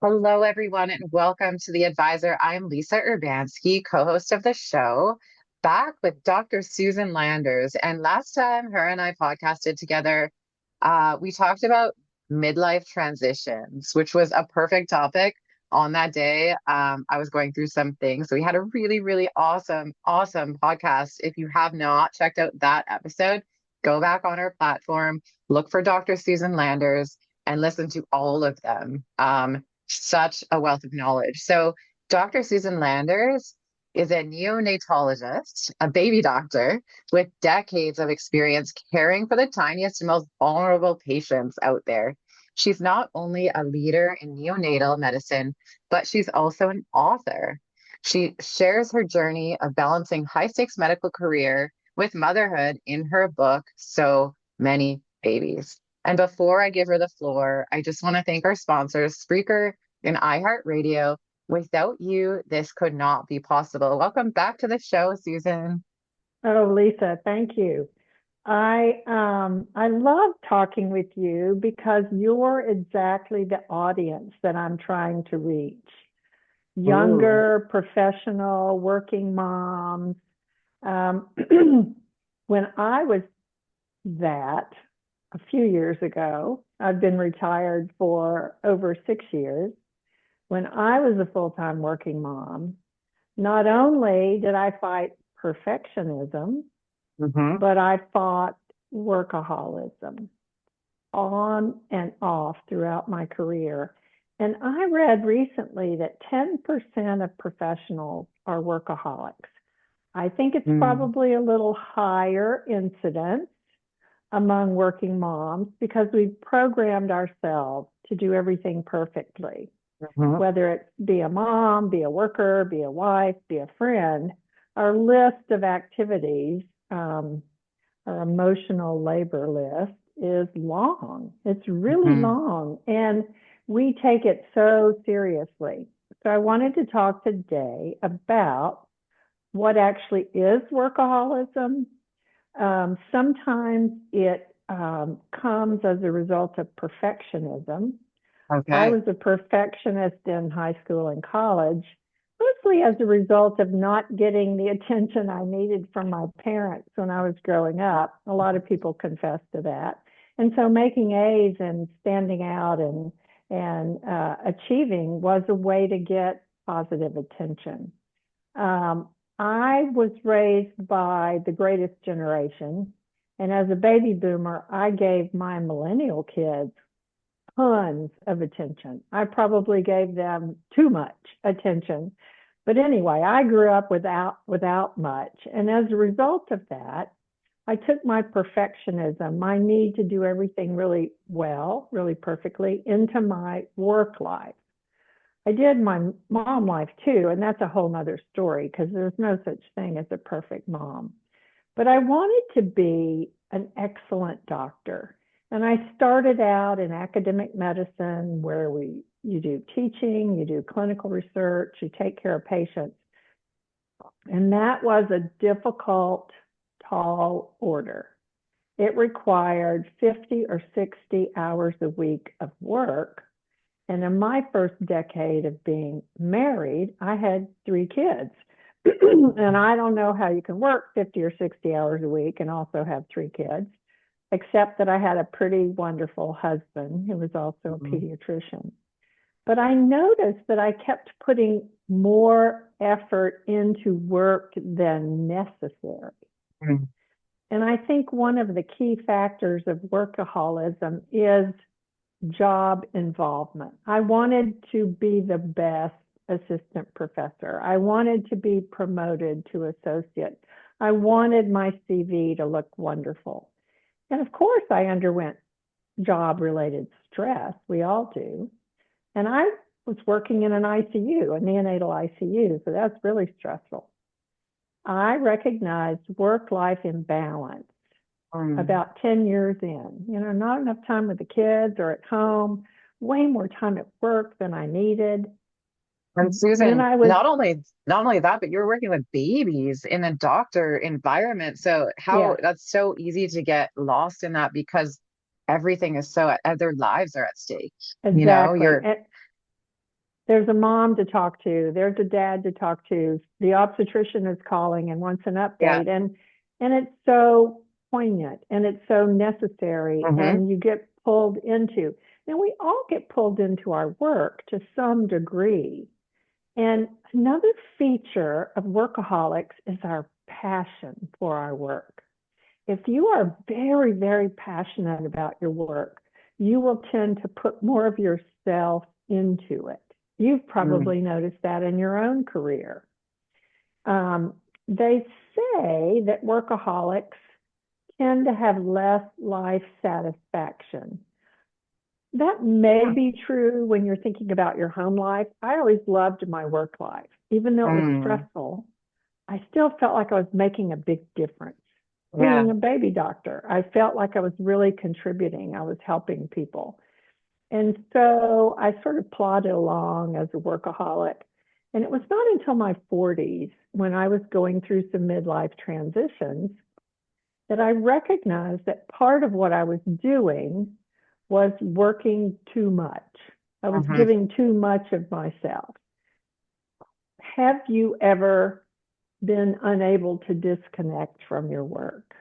Hello, everyone, and welcome to The Advisor. I'm Lisa Urbanski, co-host of the show, back with Dr. Susan Landers. And last time her and I podcasted together, we talked about midlife transitions, which was a perfect topic on that day. I was going through some things. So we had a really, really awesome podcast. If you have not checked out that episode, go back on our platform, look for Dr. Susan Landers, and listen to all of them. Such a wealth of knowledge. So, Dr. Susan Landers is a neonatologist, a baby doctor with decades of experience caring for the tiniest and most vulnerable patients out there. She's not only a leader in neonatal medicine, but she's also an author. She shares her journey of balancing high stakes medical career with motherhood in her book, So Many Babies. And before I give her the floor, I just want to thank our sponsors, Spreaker and iHeartRadio. Without you, this could not be possible. Welcome back to the show, Susan. Oh, Lisa, thank you. I love talking with you because you're exactly the audience that I'm trying to reach. Ooh. Younger, professional, working moms. Um, when I was that a few years ago, I've been retired for over 6 years. When I was a full-time working mom, not only did I fight perfectionism, Mm-hmm. but I fought workaholism on and off throughout my career. And I read recently that 10% of professionals are workaholics. I think it's Mm-hmm. probably a little higher incidence among working moms because we've programmed ourselves to do everything perfectly, whether it be a mom, be a worker, be a wife, be a friend. Our list of activities our emotional labor list is long. It's really Mm-hmm. long. And we take it so seriously. So I wanted to talk today about what actually is workaholism. Sometimes it comes as a result of perfectionism. I Okay. was a perfectionist in high school and college, mostly as a result of not getting the attention I needed from my parents when I was growing up. A lot of people confess to that. And so making A's and standing out and achieving was a way to get positive attention. Um, I was raised by the greatest generation. And as a baby boomer, I gave my millennial kids tons of attention. I probably gave them too much attention. But anyway, I grew up without much. And as a result of that, I took my perfectionism, my need to do everything really well, really perfectly, into my work life. I did my mom life too, and that's a whole nother story because there's no such thing as a perfect mom. But I wanted to be an excellent doctor. And I started out in academic medicine where you do teaching, you do clinical research, you take care of patients. And that was a difficult, tall order. It required 50 or 60 hours a week of work. And in my first decade of being married, I had 3 kids. And I don't know how you can work 50 or 60 hours a week and also have 3 kids, except that I had a pretty wonderful husband who was also a Mm-hmm. pediatrician. But I noticed that I kept putting more effort into work than necessary. And I think one of the key factors of workaholism is job involvement. I wanted to be the best assistant professor. I wanted to be promoted to associate. I wanted my CV to look wonderful. And of course, I underwent job related stress. We all do. And I was working in an ICU, a neonatal ICU, so that's really stressful. I recognized work life imbalance Mm. about 10 years in. Not enough time with the kids or at home, way more time at work than I needed. And Then Susan, I was, not only that, but you're working with babies in a doctor environment. So how yeah, that's so easy to get lost in that because everything is so their lives are at stake. You know, exactly. you're And There's a mom to talk to, there's a dad to talk to, the obstetrician is calling and wants an Yeah. update, and it's so poignant and it's so necessary, Hmm. and you get pulled into. Now we all get pulled into our work to some degree. And another feature of workaholics is our passion for our work. If you are very, very passionate about your work, you will tend to put more of yourself into it. You've Mm. probably noticed that in your own career. They say that workaholics tend to have less life satisfaction. That may be true when you're thinking about your home life. I always loved my work life. Even though it was Mm. stressful, I still felt like I was making a big difference. Yeah. Being a baby doctor, I felt like I was really contributing. I was helping people. And so I sort of plodded along as a workaholic. And it was not until my 40s, when I was going through some midlife transitions, that I recognized that part of what I was doing was working too much. I was Hmm. giving too much of myself. Have you ever been unable to disconnect from your work?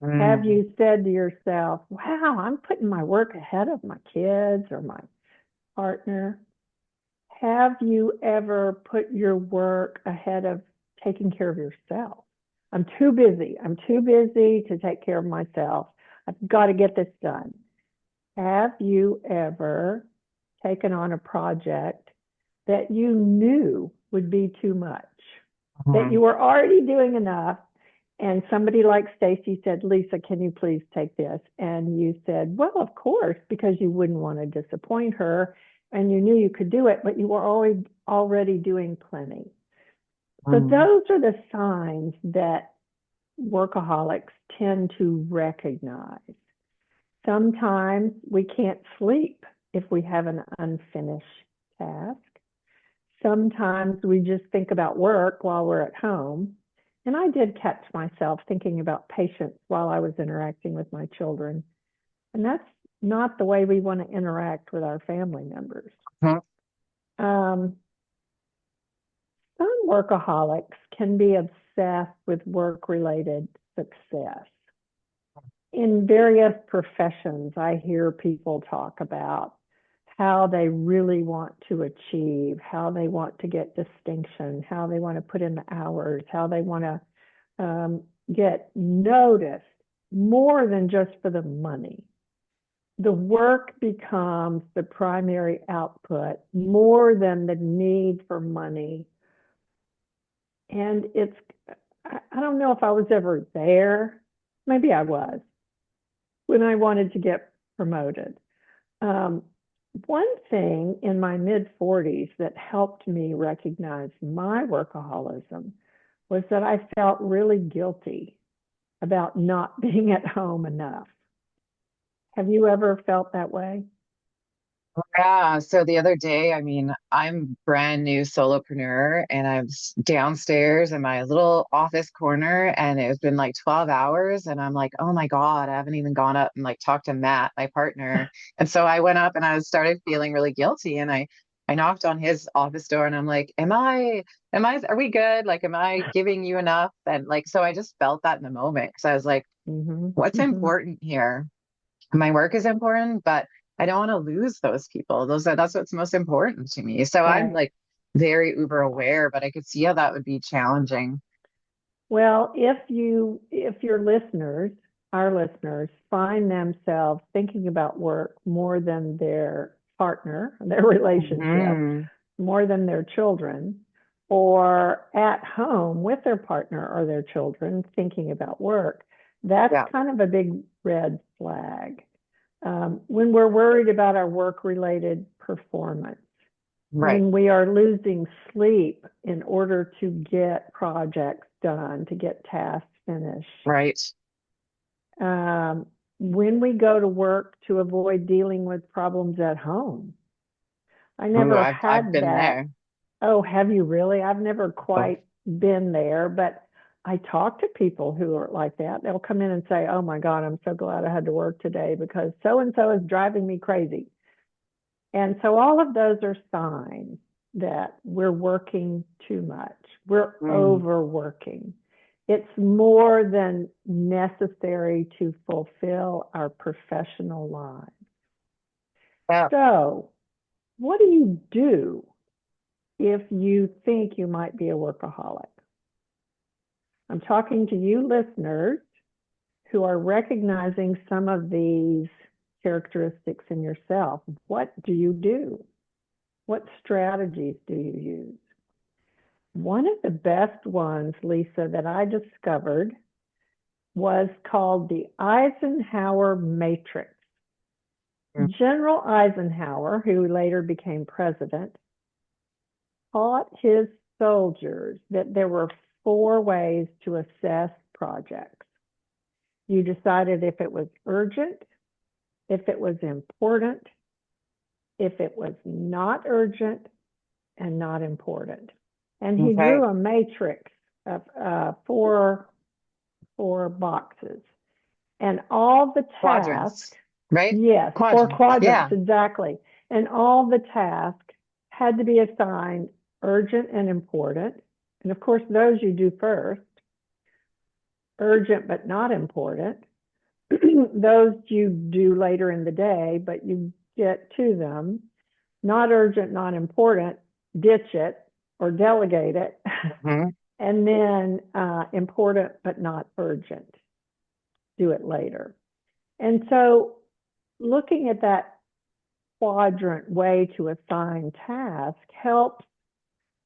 Have Mm. you said to yourself, wow, I'm putting my work ahead of my kids or my partner? Have you ever put your work ahead of taking care of yourself? I'm too busy. I'm too busy to take care of myself. I've got to get this done. Have you ever taken on a project that you knew would be too much, that Hmm. you were already doing enough, and somebody like Stacy said, Lisa, can you please take this? And you said, well, of course, because you wouldn't want to disappoint her, and you knew you could do it, but you were already doing plenty. So Mm. those are the signs that workaholics tend to recognize. Sometimes we can't sleep if we have an unfinished task. Sometimes we just think about work while we're at home. And I did catch myself thinking about patience while I was interacting with my children. And that's not the way we want to interact with our family members. Mhm. Um, some workaholics can be obsessed with work related success. In various professions, I hear people talk about how they really want to achieve, how they want to get distinction, how they want to put in the hours, how they want to get noticed more than just for the money. The work becomes the primary output more than the need for money. And I don't know if I was ever there. Maybe I was when I wanted to get promoted. Um, One thing in my mid 40s that helped me recognize my workaholism was that I felt really guilty about not being at home enough. Have you ever felt that way? Yeah. So the other day, I'm brand new solopreneur and downstairs in my little office corner and it's been like 12 hours and I'm like, oh my God, I haven't even gone up and like talked to Matt, my partner. And so I went up and I started feeling really guilty and I knocked on his office door and I'm like, are we good? Like, am I giving you enough? And like, so I just felt that in the moment because I was like, Mm-hmm. what's Mm-hmm. important here? My work is important, but I don't want to lose those people. That's what's most important to me. So I'm Right. like very uber aware, but I could see how that would be challenging. Well, if your listeners, our listeners, find themselves thinking about work more than their partner, their relationship, Hmm. more than their children, or at home with their partner or their children thinking about work, that's Yeah, kind of a big red flag. When we're worried about our work related performance, right, when we are losing sleep in order to get projects done, to get tasks finished, right. um, when we go to work to avoid dealing with problems at home. I Ooh, never I've had been that. there. Oh, have you really? I've never Oh. quite been there, but I talk to people who are like that. They'll come in and say, oh my God, I'm so glad I had to work today because so and so is driving me crazy. And so all of those are signs. that we're working too much. We're Mm. overworking. It's more than necessary to fulfill our professional lives. Yeah. So, what do you do if you think you might be a workaholic? I'm talking to you listeners who are recognizing some of these characteristics in yourself. What do you do? What strategies do you use? One of the best ones, Lisa, that I discovered was called the Eisenhower Matrix. Mm. General Eisenhower, who later became president, taught his soldiers that there were four ways to assess projects. You decided if it was urgent, if it was important, if it was not urgent, and not important. And he Okay. drew a matrix of four boxes. And all the tasks, Quadrants, right? yes, four Quadrants. quadrants, Yeah. exactly. And all the tasks had to be assigned urgent and important. And of course, those you do first, urgent but not important. Those you do later in the day, but you get to them. Not urgent, not important, ditch it or delegate it. Hmm. And then important but not urgent, do it later. And so looking at that quadrant way to assign tasks helps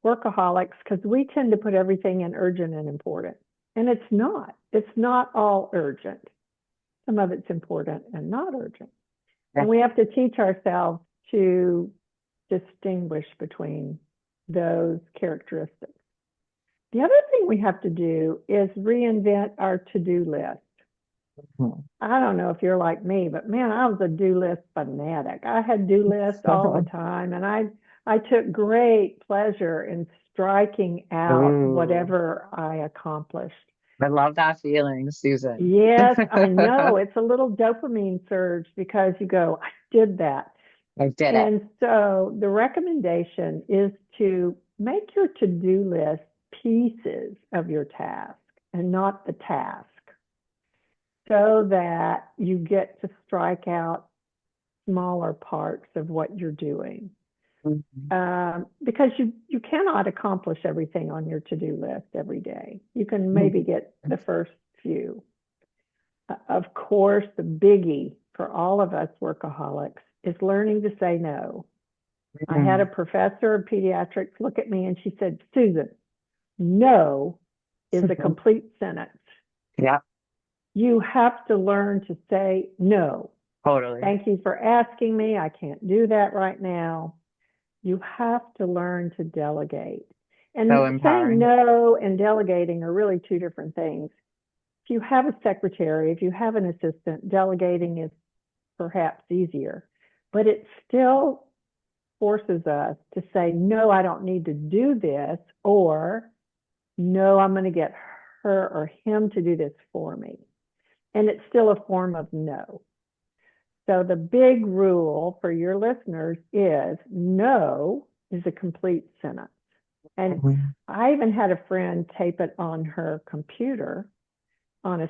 workaholics because we tend to put everything in urgent and important. And it's not. It's not all urgent. Some of it's important and not urgent. Yeah. And we have to teach ourselves to distinguish between those characteristics. The other thing we have to do is reinvent our to-do list. Mhm. I don't know if you're like me, but man, I was a do list fanatic. I had do lists all the time, and I took great pleasure in striking out Ooh, whatever I accomplished. I love that feeling, Susan. Yes, I know. I It's a little dopamine surge because you go, I did that. did it. And so the recommendation is to make your to-do list pieces of your task and not the task so that you get to strike out smaller parts of what you're doing. Mhm. Because you cannot accomplish everything on your to-do list every day. You can maybe get the first few. Of course, the biggie for all of us workaholics is learning to say no. I had a Mhm. professor of pediatrics look at me and she said, Susan, no is a complete sentence. Yeah, You have to learn to say no. totally. Thank you for asking me. I can't do that right now. You have to learn to delegate. So And saying empowering. no and delegating are really two different things. If you have a secretary, if you have an assistant, delegating is perhaps easier, but it still forces us to say, no, I don't need to do this, or no, I'm going to get her or him to do this for me. And it's still a form of no. So the big rule for your listeners is no is a complete sentence. And Mhm. I even had a friend tape it on her computer on a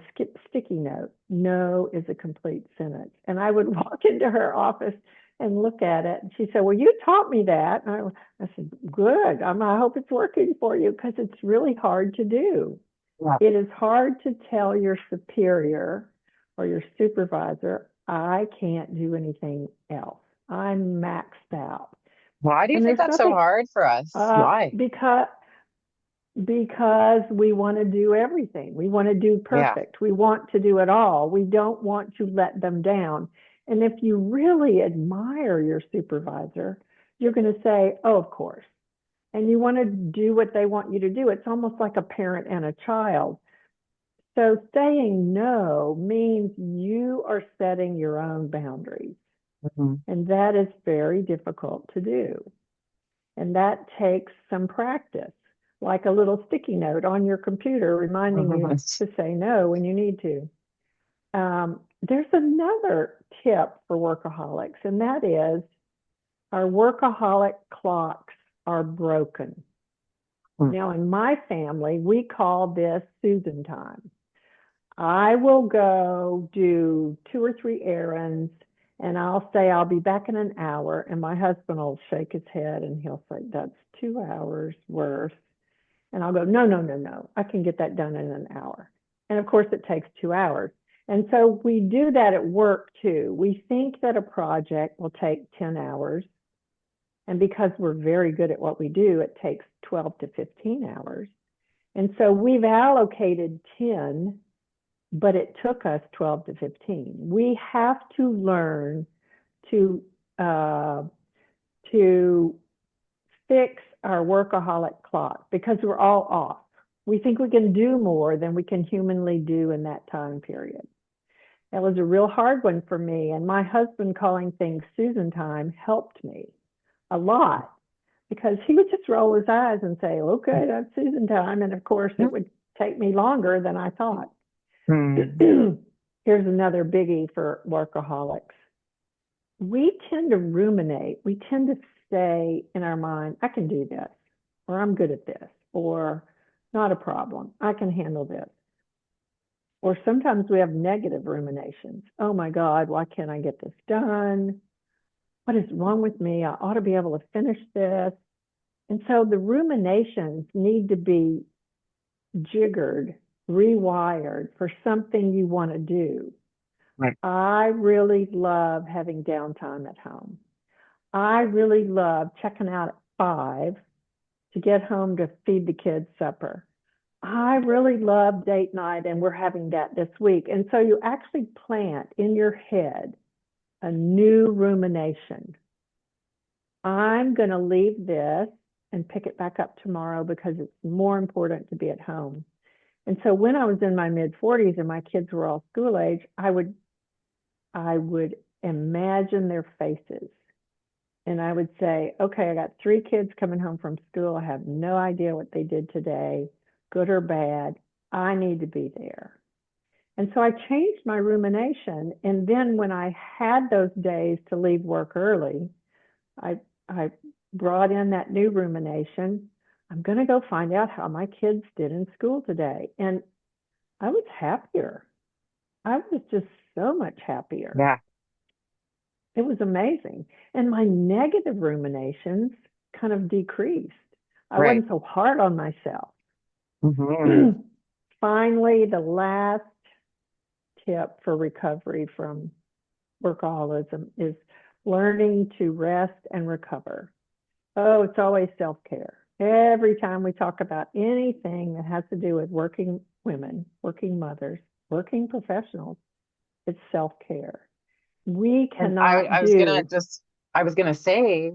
sticky note. No is a complete sentence. And I would walk into her office and look at it. And she said, well, you taught me that. And I said, good. I hope it's working for you because it's really hard to do. Yeah. It is hard to tell your superior or your supervisor, I can't do anything else. I'm maxed out. Why do you And think there's that's so nothing hard for us? Why? because we want to do everything. We want to do Yeah. perfect. We want to do it all. We don't want to let them down. And if you really admire your supervisor, you're going to say, oh, of course. And you want to do what they want you to do. It's almost like a parent and a child. So saying no means you are setting your own boundaries. Mhm. And that is very difficult to do. And that takes some practice, like a little sticky note on your computer reminding you to say no when you need to. There's another tip for workaholics, and that is our workaholic clocks are broken. Mm. Now, in my family, we call this Susan time. I will go do 2 or 3 errands and I'll say I'll be back in an hour. And my husband will shake his head and he'll say, that's 2 hours worth. And I'll go, no, no, no, no. I can get that done in an hour. And of course, it takes 2 hours. And so we do that at work too. We think that a project will take 10 hours. And because we're very good at what we do, it takes 12 to 15 hours. And so we've allocated 10, but it took us 12 to 15. We have to learn to uh, to fix our workaholic clock because we're all off. We think we can do more than we can humanly do in that time period. That was a real hard one for me. And my husband calling things Susan time helped me a lot because he would just roll his eyes and say, okay, that's Susan time. And of course, it would take me longer than I thought. Mm. Here's another biggie for workaholics. We tend to ruminate. We tend to say in our mind, I can do this, or I'm good at this, or not a problem. I can handle this. Or sometimes we have negative ruminations. Oh my God, why can't I get this done? What is wrong with me? I ought to be able to finish this. And so the ruminations need to be jiggered, rewired for something you want to do. Right. I really love having downtime at home. I really love checking out at 5 to get home to feed the kids supper. I really love date night, and we're having that this week. And so you actually plant in your head a new rumination. I'm going to leave this and pick it back up tomorrow because it's more important to be at home. And so when I was in my mid 40s and my kids were all school age, I would imagine their faces. And I would say, okay, I got 3 kids coming home from school. I have no idea what they did today, good or bad. I need to be there. And so I changed my rumination. And then when I had those days to leave work early, I brought in that new rumination. I'm going to go find out how my kids did in school today. And I was happier. I was just so much happier. Yeah. It was amazing. And my negative ruminations kind of decreased. I Right. wasn't so hard on myself. Hmm. Finally, the last tip for recovery from workaholism is learning to rest and recover. Oh, it's always self-care. Every time we talk about anything that has to do with working women, working mothers, working professionals, it's self-care. We And cannot do, I was gonna say,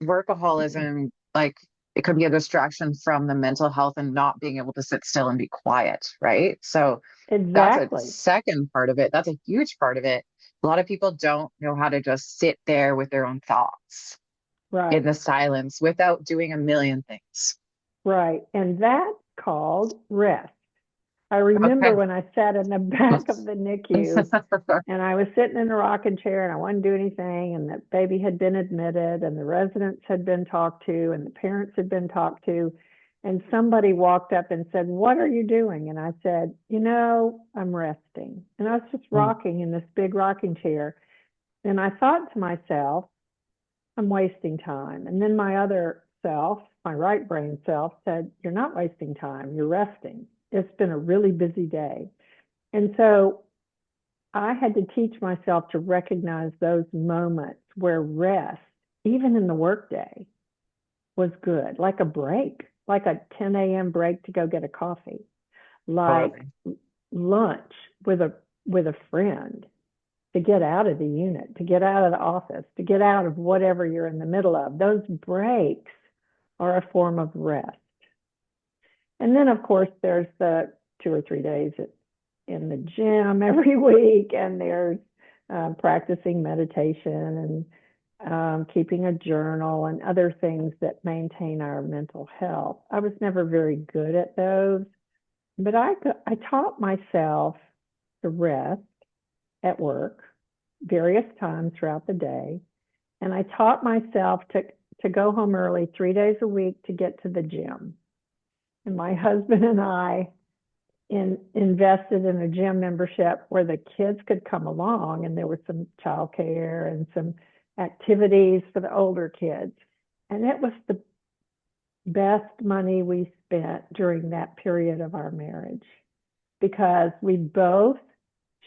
workaholism, like it could be a distraction from the mental health and not being able to sit still and be quiet, right? So that's a exactly, second part of it. That's a huge part of it. A lot of people don't know how to just sit there with their own thoughts in right, the silence without doing a million things. right. And that's called rest. I Okay. remember when I sat in the back of the NICU and I was sitting in a rocking chair and I wasn't doing anything, and the baby had been admitted, and the residents had been talked to, and the parents had been talked to. And somebody walked up and said, what are you doing? And I said, I'm resting. And I was just rocking in this big rocking chair. And I thought to myself, I'm wasting time. And then my other self, my right brain self, said, you're not wasting time, you're resting. It's been a really busy day. And so I had to teach myself to recognize those moments where rest, even in the workday, was good, like a break, like a 10 a.m. break to go get a coffee, like Totally. lunch with a friend, to get out of the unit, to get out of the office, to get out of whatever you're in the middle of. Those breaks are a form of rest. And then, of course, there's the 2 or 3 days in the gym every week, and there's practicing meditation and keeping a journal and other things that maintain our mental health. I was never very good at those, but I taught myself to rest at work various times throughout the day, and I taught myself to go home early 3 days a week to get to the gym. And my husband and I invested in a gym membership where the kids could come along, and there was some childcare and some activities for the older kids. And it was the best money we spent during that period of our marriage because we both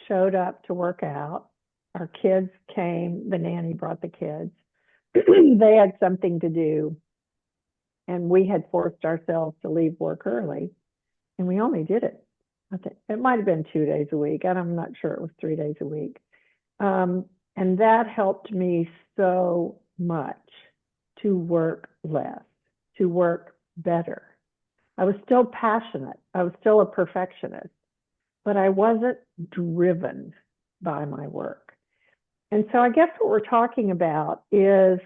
showed up to work out. Our kids came, the nanny brought the kids. They had something to do, and we had forced ourselves to leave work early, and we only did it. I think it might have been 2 days a week, and I'm not sure it was 3 days a week. And that helped me so much to work less, to work better. I was still passionate. I was still a perfectionist, but I wasn't driven by my work. And so I guess what we're talking about is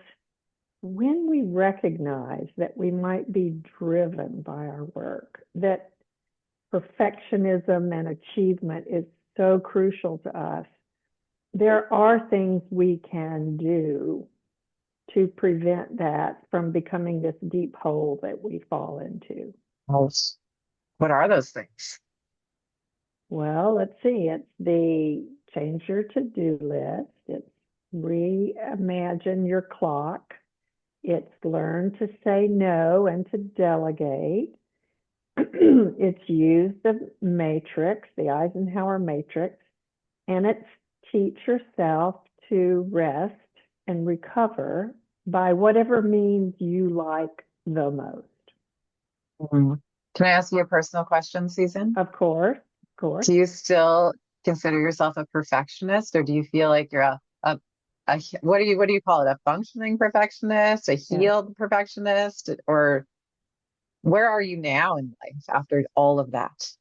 when we recognize that we might be driven by our work, that perfectionism and achievement is so crucial to us, there are things we can do to prevent that from becoming this deep hole that we fall into. Yes. What are those things? Well, let's see. It's the change your to-do list. It's reimagine your clock. It's learn to say no and to delegate. It's use the matrix, the Eisenhower matrix, and it's teach yourself to rest and recover by whatever means you like the most. Mhm. Can I ask you a personal question, Susan? Of course, of course. Do you still consider yourself a perfectionist, or do you feel like you're what do you call it? A functioning perfectionist, a Yes, healed perfectionist, or where are you now in life after all of that?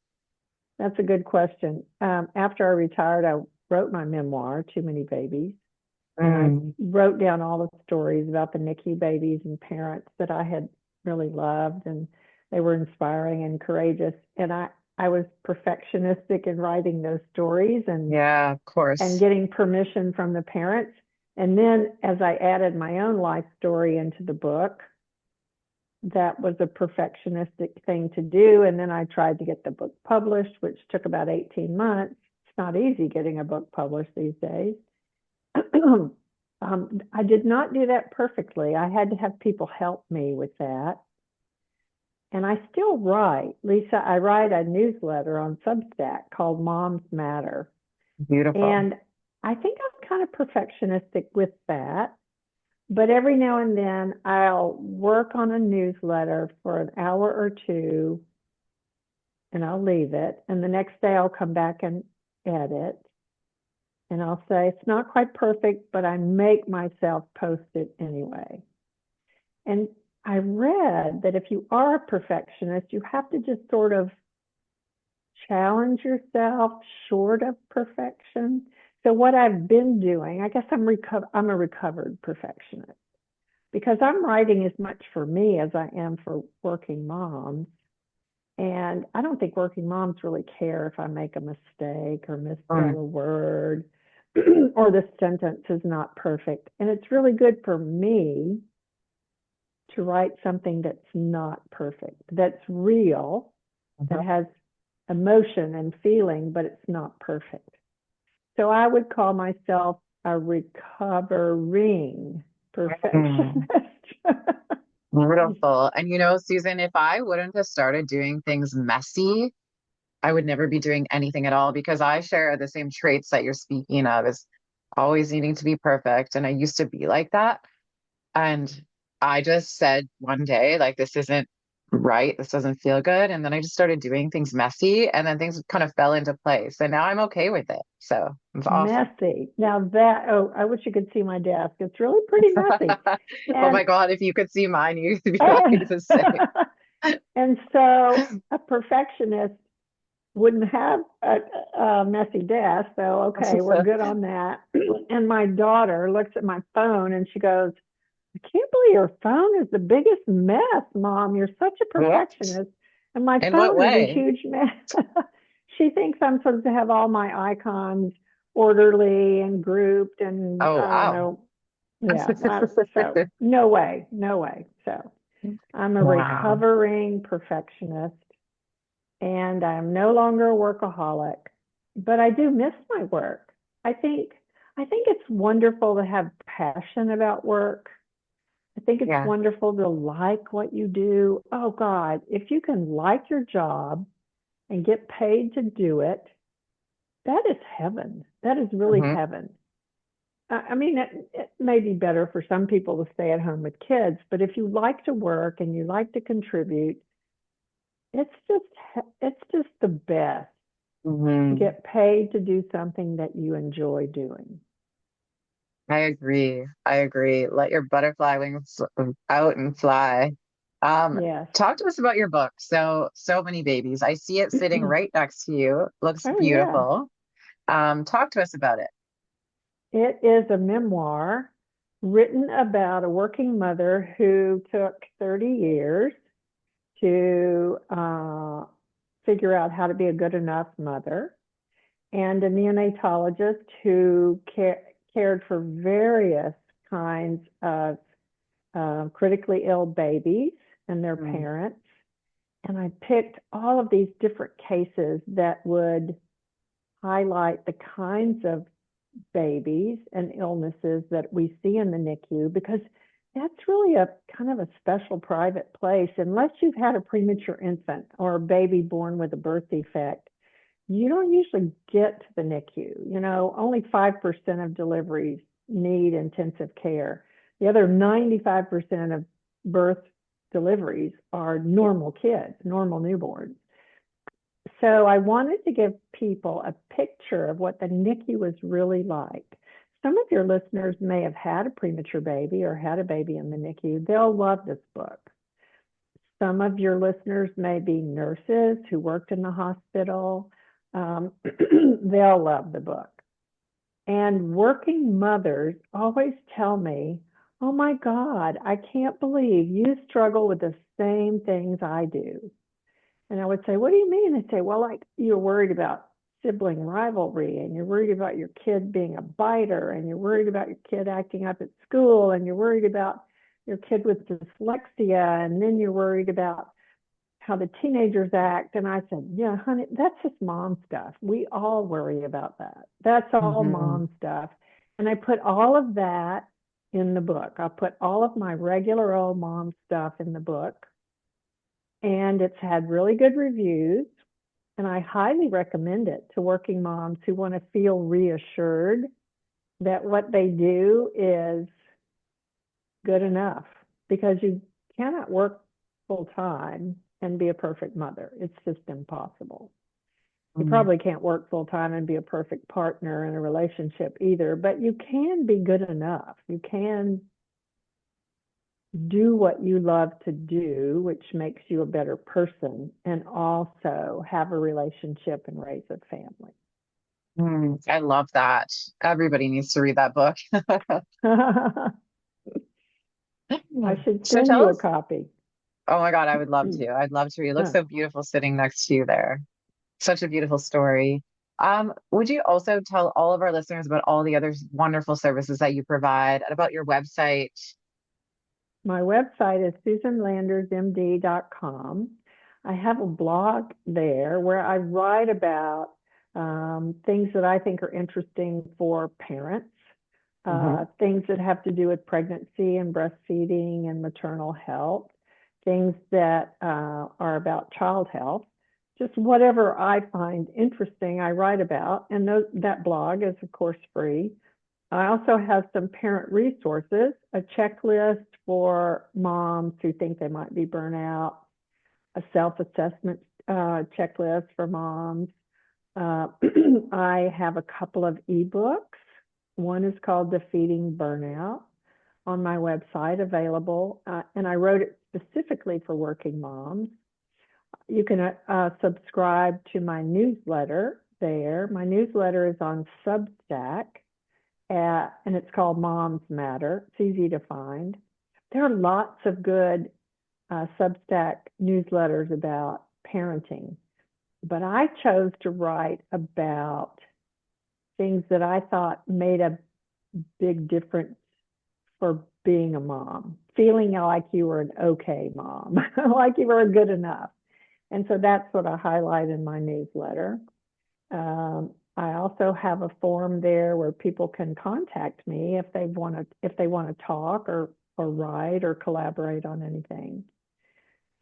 that's a good question. After I retired, I wrote my memoir, Too Many Babies, and I Mm, wrote down all the stories about the NICU babies and parents that I had really loved, and they were inspiring and courageous. And I was perfectionistic in writing those stories yeah, of and course. getting permission from the parents. And then as I added my own life story into the book, that was a perfectionistic thing to do. And then I tried to get the book published, which took about 18 months. It's not easy getting a book published these days. I did not do that perfectly. I had to have people help me with that. And I still write. Lisa, I write a newsletter on Substack called Moms Matter. Beautiful. And I think I'm kind of perfectionistic with that. But every now and then I'll work on a newsletter for an hour or two and I'll leave it. And the next day I'll come back and edit. And I'll say, it's not quite perfect, but I make myself post it anyway. And I read that if you are a perfectionist, you have to just sort of challenge yourself short of perfection. So what I've been doing, I guess I'm a recovered perfectionist because I'm writing as much for me as I am for working moms. And I don't think working moms really care if I make a mistake or misspell Mm, a word or the sentence is not perfect. And it's really good for me to write something that's not perfect, that's real, that mhm. has emotion and feeling, but it's not perfect. So I would call myself a recovering perfectionist. Mm, beautiful. And Susan, if I wouldn't have started doing things messy, I would never be doing anything at all because I share the same traits that you're speaking of, is always needing to be perfect. And I used to be like that. And I just said one day, like, this isn't right. This doesn't feel good. And then I just started doing things messy and then things kind of fell into place. And now I'm okay with it. So it's awesome. Messy. Now that, oh, I wish you could see my desk. It's really pretty messy. Oh And my God, if you could see mine, you'd be like the same. and so a perfectionist wouldn't have a messy desk. So, okay, we're good on that. And my daughter looks at my phone and she goes, I can't believe your phone is the biggest mess, Mom. You're such a What? perfectionist. And my In what phone is a way? huge mess. She thinks I'm supposed to have all my icons orderly and grouped and Oh, I don't wow. know. Yeah. So no way, no way. So I'm a Wow. recovering perfectionist and I'm no longer a workaholic, but I do miss my work. I think I think it's wonderful to have passion about work. I think it's Yeah. wonderful to like what you do. Oh God, if you can like your job and get paid to do it, that is heaven. That is really Hmm. heaven. I mean, it may be better for some people to stay at home with kids, but if you like to work and you like to contribute, it's just it's just the best to Hmm. get paid to do something that you enjoy doing. I agree. I agree. Let your butterfly wings out and fly. Um, Yes. Talk to us about your book. So many babies. I see it sitting right next to you. Looks Oh yeah. beautiful. Talk to us about it. It is a memoir written about a working mother who took 30 years to figure out how to be a good enough mother, and a neonatologist who cared for various kinds of critically ill babies and their Mm, parents. And I picked all of these different cases that would highlight the kinds of babies and illnesses that we see in the NICU, because that's really a kind of a special private place. Unless you've had a premature infant or a baby born with a birth defect, you don't usually get to the NICU. Only 5% of deliveries need intensive care. The other 95% of birth deliveries are normal kids, normal newborns. So I wanted to give people a picture of what the NICU was really like. Some of your listeners may have had a premature baby or had a baby in the NICU. They'll love this book. Some of your listeners may be nurses who worked in the hospital. They'll love the book. And working mothers always tell me, oh my God, I can't believe you struggle with the same things I do. And I would say, what do you mean? They'd say, well, like you're worried about sibling rivalry and you're worried about your kid being a biter and you're worried about your kid acting up at school and you're worried about your kid with dyslexia and then you're worried about how the teenagers act. And I said, yeah, honey, that's just mom stuff. We all worry about that. That's all mhm, mom stuff. And I put all of that in the book. I put all of my regular old mom stuff in the book. And it's had really good reviews. And I highly recommend it to working moms who want to feel reassured that what they do is good enough, because you cannot work full time and be a perfect mother. It's just impossible. You mm, probably can't work full time and be a perfect partner in a relationship either, but you can be good enough. You can do what you love to do, which makes you a better person, and also have a relationship and raise a family. I love that. Everybody needs to read that book. I should So send tell you a us. copy. Oh my God, I would love to. I'd love to read. It looks so beautiful sitting next to you there. Such a beautiful story. Would you also tell all of our listeners about all the other wonderful services that you provide and about your website? My website is susanlandersmd.com. I have a blog there where I write about things that I think are interesting for parents, Hmm. things that have to do with pregnancy and breastfeeding and maternal health, things that are about child health. Just whatever I find interesting, I write about. And that blog is, of course, free. I also have some parent resources, a checklist for moms who think they might be burnout, a self-assessment checklist for moms. Uh, I have a couple of ebooks. One is called Defeating Burnout on my website, available, and I wrote it specifically for working moms. You can subscribe to my newsletter there. My newsletter is on Substack, and it's called Moms Matter. It's easy to find. There are lots of good Substack newsletters about parenting, but I chose to write about things that I thought made a big difference for being a mom, feeling like you were an okay mom, like you were good enough. And so that's what I highlight in my newsletter. I also have a form there where people can contact me if they want to talk or write or collaborate on anything.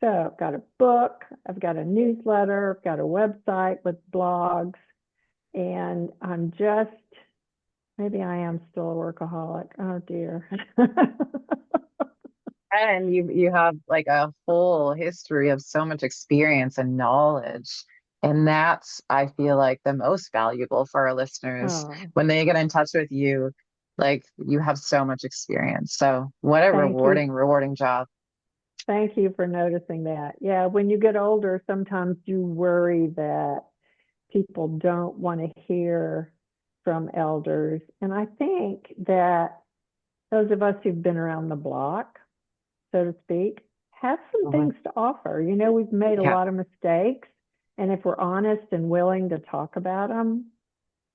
So I've got a book, I've got a newsletter, I've got a website with blogs, and maybe I am still a workaholic. Oh dear. And you have like a whole history of so much experience and knowledge. And that's, I feel like, the most valuable for our listeners Oh, when they get in touch with you. Like you have so much experience. So what a thank you. rewarding job. Thank you for noticing that. Yeah, when you get older, sometimes you worry that people don't want to hear from elders. And I think that those of us who've been around the block, so to speak, have some Mhm. things to offer. You know, we've made a Yeah. lot of mistakes. And if we're honest and willing to talk about them,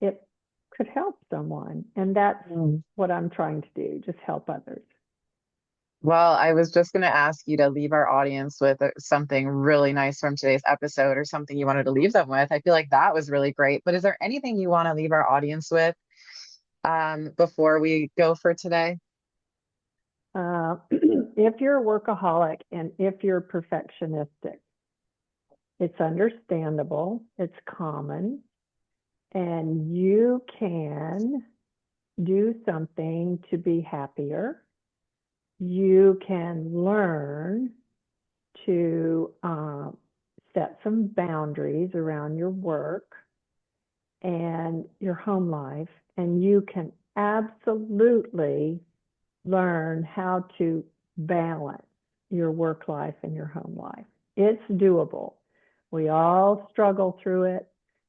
it could help someone. And that's Mm. what I'm trying to do, just help others. Well, I was just going to ask you to leave our audience with something really nice from today's episode or something you wanted to leave them with. I feel like that was really great. But is there anything you want to leave our audience with before we go for today? If you're a workaholic and if you're perfectionistic, it's understandable, it's common, and you can do something to be happier. You can learn to set some boundaries around your work and your home life, and you can absolutely learn how to balance your work life and your home life. It's doable. We all struggle through it.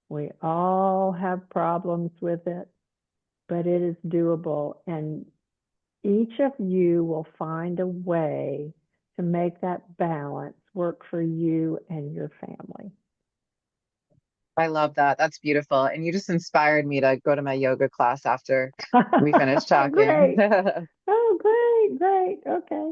We all have problems with it, but it is doable. And each of you will find a way to make that balance work for you and your family. I love that. That's beautiful. And you just inspired me to go to my yoga class after we finish talking. Great. Oh, great, great. Okay.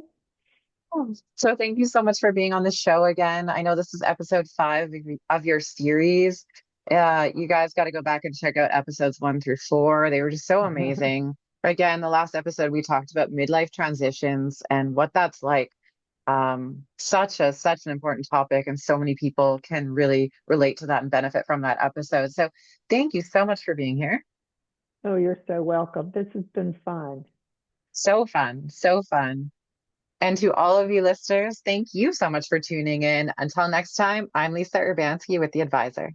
So thank you so much for being on the show again. I know this is episode 5 of your series. You guys got to go back and check out episodes 1 through 4. They were just so amazing. Again, the last episode we talked about midlife transitions and what that's like. Such an important topic, and so many people can really relate to that and benefit from that episode. So thank you so much for being here. Oh, you're so welcome. This has been fun. So fun, so fun. And to all of you listeners, thank you so much for tuning in. Until next time, I'm Lisa Urbanski with The Advisor.